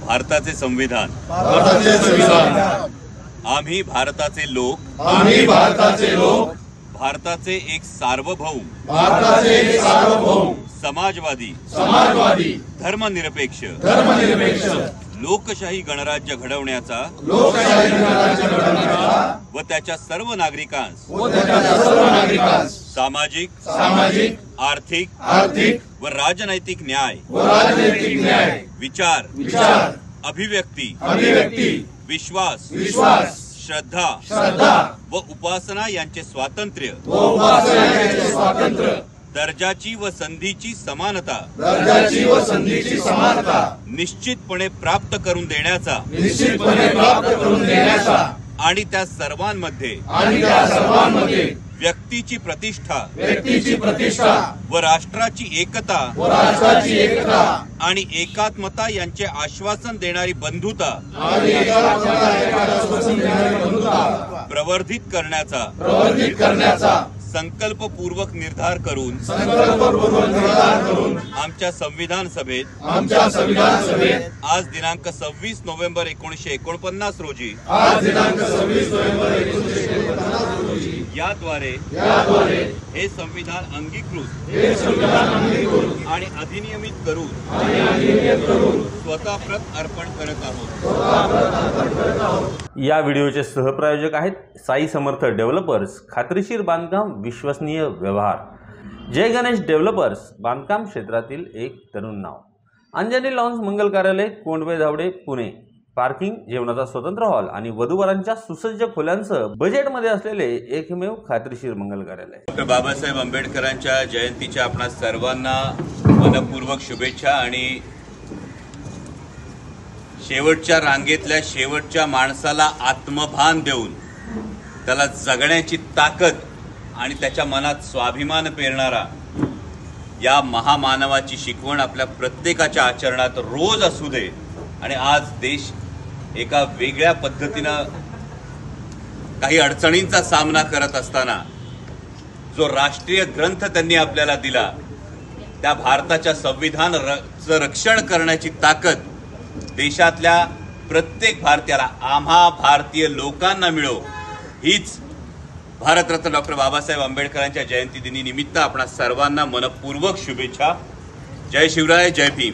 भारताचे संविधान आम्ही भारताचे लोक भारताचे एक सार्वभौम समाजवादी धर्मनिरपेक्ष लोकशाही गणराज्य घडवण्याचा व त्याच्या सर्व नागरिकांस सामाजिक आर्थिक व राजनैतिक न्याय विचार अभिव्यक्ती विश्वास श्रद्धा व उपासना यांचे स्वातंत्र्य दर्जाची व संधीची समानता निश्चितपणे प्राप्त करून देण्याचा आणि त्या सर्वांमध्ये व्यक्तीची प्रतिष्ठा व राष्ट्राची एकता आणि एकात्मता यांचे आश्वासन देणारी बंधुता प्रवर्धित करण्याचा संकल्पपूर्वक निर्धार करून आमच्या संविधान सभेत आज दिनांक 26 नोव्हेंबर 1949 रोजी याद्वारे हे संविधान अंगीकृत आणि अधिनियमित करून स्वतः प्रत अर्पण करत आहोत। या व्हिडिओचे सहप्रायोजक आहेत साई समर्थ डेव्हलपर्स, खात्रीशीर बांधकाम, विश्वसनीय व्यवहार। जय गणेश डेव्हलपर्स, बांधकाम क्षेत्रातील एक तरुण नाव। अंजनी लॉन्स मंगल कार्यालय, कोंडवे धावडे, पुणे। पार्किंग, जेवणाचा स्वतंत्र हॉल आणि वधूवरांच्या सुसज्ज खोल्यांसह बजेटमध्ये असलेले एकमेव खात्रीशीर मंगल कार्यालय। डॉक्टर बाबासाहेब आंबेडकरांच्या जयंतीच्या आपणा सर्वांना मनपूर्वक शुभेच्छा आणि शेवटच्या रांगेतल्या शेवटच्या माणसाला आत्मभान देऊन त्याला जगण्याची ताकद आणि त्याच्या मनात स्वाभिमान पेरणारा या महामानवाची शिकवण आपल्या प्रत्येकाच्या आचरणात रोज असू दे। आणि आज देश एका वेगळ्या पद्धतीनं काही अडचणींचा सामना करत असताना जो राष्ट्रीय ग्रंथ त्यांनी आपल्याला दिला, त्या भारताच्या संविधानाचं रक्षण करण्याची ताकद देशातल्या प्रत्येक भारतीयाला, आम्हा भारतीय लोकांना मिळो, हीच भारतरत्न डॉक्टर बाबासाहेब आंबेडकरांच्या जयंती दिनी निमित्त आपणा सर्वांना मनपूर्वक शुभेच्छा। जय शिवराय, जय भीम।